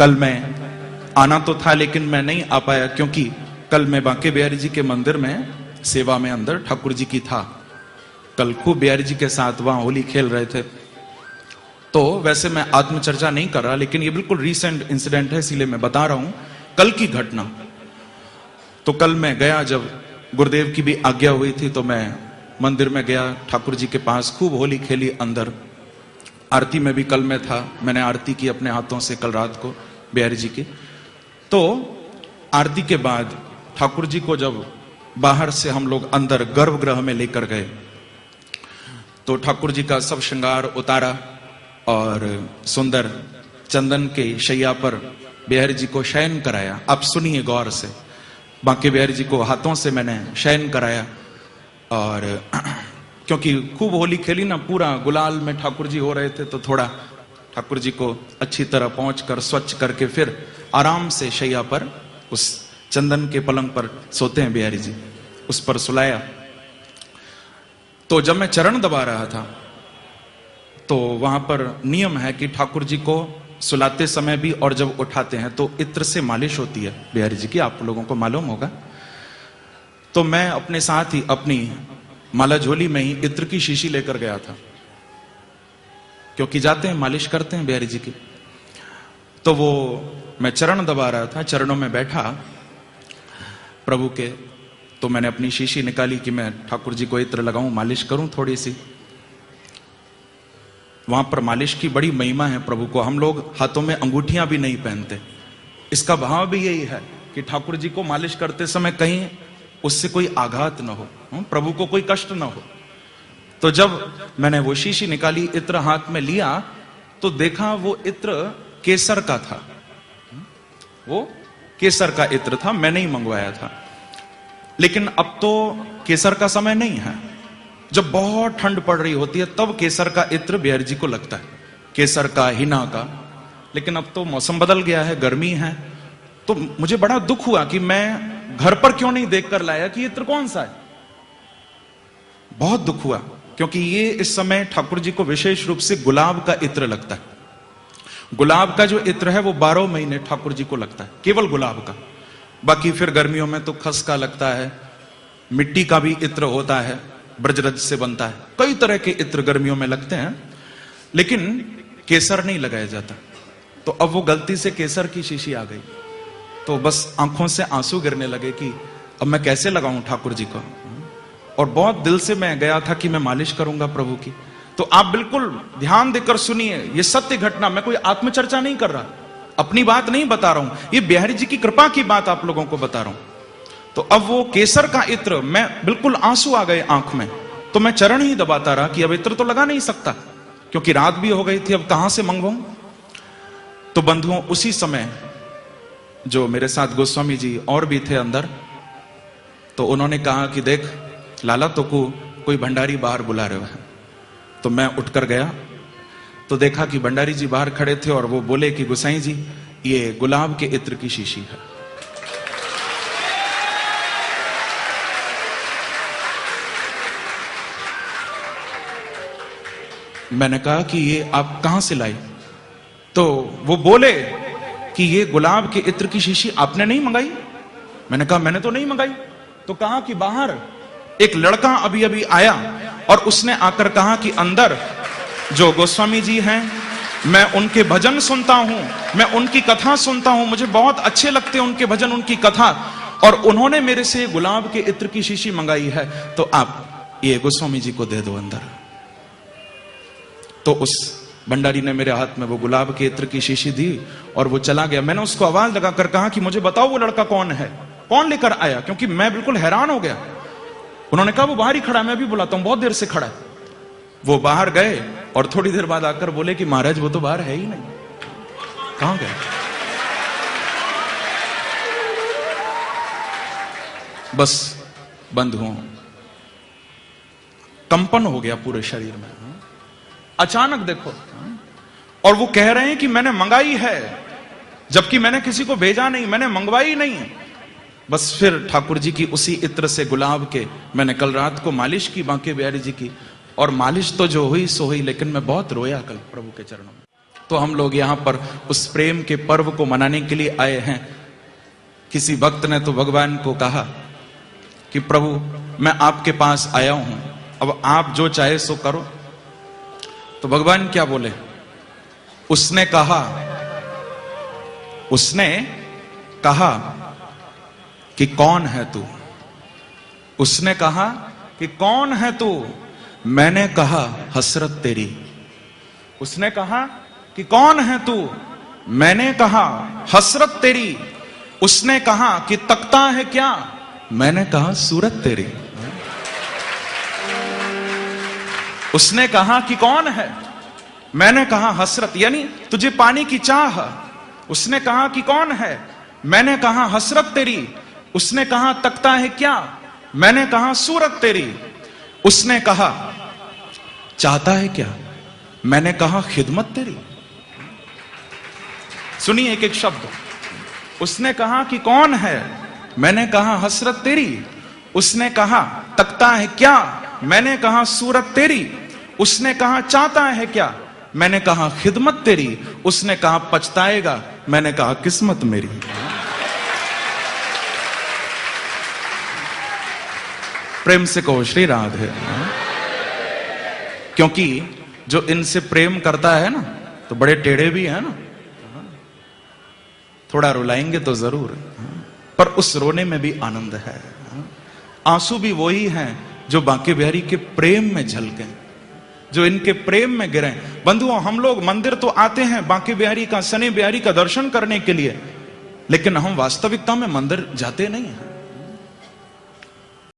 कल मैं आना तो था लेकिन मैं नहीं आ पाया, क्योंकि कल मैं बांके बिहारी जी के मंदिर में सेवा में अंदर ठाकुर जी की था। कल खूब बिहारी जी के साथ वहां होली खेल रहे थे। तो वैसे मैं आत्मचर्चा नहीं कर रहा, लेकिन ये बिल्कुल रीसेंट इंसिडेंट है, इसीलिए मैं बता रहा हूं कल की घटना। तो कल मैं गया, जब गुरुदेव की भी आज्ञा हुई थी तो मैं मंदिर में गया, ठाकुर जी के पास खूब होली खेली अंदर। आरती में भी कल मैं था, मैंने आरती की अपने हाथों से कल रात को बिहारी जी की। तो आरती के बाद ठाकुर जी को जब बाहर से हम लोग अंदर गर्भगृह में लेकर गए तो ठाकुर जी का सब श्रृंगार उतारा और सुंदर चंदन के शैया पर बिहारी जी को शयन कराया। आप सुनिए गौर से, बांके बिहारी जी को हाथों से मैंने शयन कराया। और क्योंकि खूब होली खेली ना, पूरा गुलाल में ठाकुर जी हो रहे थे, तो थोड़ा ठाकुर जी को अच्छी तरह पहुंचकर स्वच्छ करके फिर आराम से शैया पर, उस चंदन के पलंग पर सोते हैं बिहारी जी, उस पर सुलाया। तो जब मैं चरण दबा रहा था तो वहां पर नियम है कि ठाकुर जी को सुलाते समय भी और जब उठाते हैं तो इत्र से मालिश होती है बिहारी जी की, आप लोगों को मालूम होगा। तो मैं अपने साथ ही अपनी माला झोली में ही इत्र की शीशी लेकर गया था, क्योंकि जाते हैं मालिश करते हैं बिहारी जी की। तो वो मैं चरण दबा रहा था, चरणों में बैठा प्रभु के, तो मैंने अपनी शीशी निकाली कि मैं ठाकुर जी को इत्र लगाऊं, मालिश करूं थोड़ी सी। वहां पर मालिश की बड़ी महिमा है प्रभु को। हम लोग हाथों में अंगूठियां भी नहीं पहनते, इसका भाव भी यही है कि ठाकुर जी को मालिश करते समय कहीं उससे कोई आघात न हो, प्रभु को कोई कष्ट न हो। तो जब मैंने वो शीशी निकाली, इत्र हाथ में लिया, तो देखा वो इत्र केसर का था, वो केसर का इत्र था, मैंने ही मंगवाया था। लेकिन अब तो केसर का समय नहीं है, जब बहुत ठंड पड़ रही होती है तब केसर का इत्र बिहारी जी को लगता है, केसर का, हिना का। लेकिन अब तो मौसम बदल गया है, गर्मी है। तो मुझे बड़ा दुख हुआ कि मैं घर पर क्यों नहीं देखकर लाया कि इत्र कौन सा है। बहुत दुख हुआ, क्योंकि ये इस समय ठाकुर जी को विशेष रूप से गुलाब का इत्र लगता है। गुलाब का जो इत्र है वो 12 महीने ठाकुर जी को लगता है, केवल गुलाब का। बाकी फिर गर्मियों में तो खस का लगता है, मिट्टी का भी इत्र होता है, ब्रजरज से बनता है, कई तरह के इत्र गर्मियों में लगते हैं, लेकिन केसर नहीं लगाया जाता। तो अब वो गलती से केसर की शीशी आ गई, तो बस आंखों से आंसू गिरने लगे कि अब मैं कैसे लगाऊं ठाकुर जी को। और बहुत दिल से मैं गया था कि मैं मालिश करूंगा प्रभु की। तो आप बिल्कुल ध्यान देकर सुनिए, ये सत्य घटना, मैं कोई आत्मचर्चा नहीं कर रहा, अपनी बात नहीं बता रहा हूं, ये बिहारी जी की कृपा की बात आप लोगों को बता रहा हूं। तो अब वो केसर का इत्र, मैं बिल्कुल आंसू आ गए आंख में, तो मैं चरण ही दबाता रहा कि अब इत्र तो लगा नहीं सकता, क्योंकि रात भी हो गई थी, अब कहां से मंगवाऊं। तो बंधुओं, उसी समय जो मेरे साथ गोस्वामी जी और भी थे अंदर, तो उन्होंने कहा कि देख लाला, तो कोई भंडारी बाहर बुला रहे हैं। तो मैं उठकर गया तो देखा कि भंडारी जी बाहर खड़े थे और वो बोले कि गोसाई जी, ये गुलाब के इत्र की शीशी है। मैंने कहा कि ये आप कहां से लाई? तो वो बोले कि ये गुलाब के इत्र की शीशी आपने नहीं मंगाई? मैंने कहा मैंने तो नहीं मंगाई। तो कहा कि बाहर एक लड़का अभी अभी आया और उसने आकर कहा कि अंदर जो गोस्वामी जी हैं, मैं उनके भजन सुनता हूं, मैं उनकी कथा सुनता हूं, मुझे बहुत अच्छे लगते हैं उनके भजन, उनकी कथा, और उन्होंने मेरे से गुलाब के इत्र की शीशी मंगाई है, तो आप ये गोस्वामी जी को दे दो अंदर। तो उस भंडारी ने मेरे हाथ में वो गुलाब के इत्र की शीशी दी और वो चला गया। मैंने उसको आवाज लगाकर कहा कि मुझे बताओ वो लड़का कौन है, कौन लेकर आया, क्योंकि मैं बिल्कुल हैरान हो गया। उन्होंने कहा वो बाहर ही खड़ा है, मैं भी बुलाता हूं, बहुत देर से खड़ा है। वो बाहर गए और थोड़ी देर बाद आकर बोले कि महाराज वो तो बाहर है ही नहीं, कहां गए? बस बंधुओं, कंपन हो गया पूरे शरीर में अचानक, देखो। और वो कह रहे हैं कि मैंने मंगाई है, जबकि मैंने किसी को भेजा नहीं, मैंने मंगवाई नहीं। बस फिर ठाकुर जी की उसी इत्र से गुलाब के मैंने कल रात को मालिश की बांके बिहारी जी की, और मालिश तो जो हुई सो हुई, लेकिन मैं बहुत रोया कल प्रभु के चरणों में। तो हम लोग यहां पर उस प्रेम के पर्व को मनाने के लिए आए हैं। किसी भक्त ने तो भगवान को कहा कि प्रभु मैं आपके पास आया हूं, अब आप जो चाहे सो करो। तो भगवान क्या बोले? उसने कहा कि कौन है तू? उसने कहा कि कौन है तू? मैंने कहा हसरत तेरी। उसने कहा कि कौन है तू? मैंने कहा हसरत तेरी। उसने कहा कि तकता है क्या? मैंने कहा सूरत तेरी। उसने कहा कि कौन है? मैंने कहा हसरत, यानी तुझे पाने की चाह। उसने कहा कि कौन है? मैंने कहा हसरत तेरी। उसने कहा तकता है क्या? मैंने कहा सूरत तेरी। उसने कहा चाहता है क्या? मैंने कहा खिदमत तेरी। सुनिए एक एक शब्द। उसने कहा कि कौन है? मैंने कहा हसरत तेरी। उसने कहा तकता है क्या? मैंने कहा सूरत तेरी। उसने कहा चाहता है क्या? मैंने कहा खिदमत तेरी। उसने कहा पछताएगा। मैंने कहा किस्मत मेरी। प्रेम से कहो श्री राधे। क्योंकि जो इनसे प्रेम करता है ना तो बड़े टेढ़े भी है ना, थोड़ा रुलाएंगे तो जरूर, पर उस रोने में भी आनंद है। आंसू भी वही हैं जो बांके बिहारी के प्रेम में झलके, जो इनके प्रेम में गिरे। बंधुओं, हम लोग मंदिर तो आते हैं बांके बिहारी का, सने बिहारी का दर्शन करने के लिए, लेकिन हम वास्तविकता में मंदिर जाते नहीं हैं।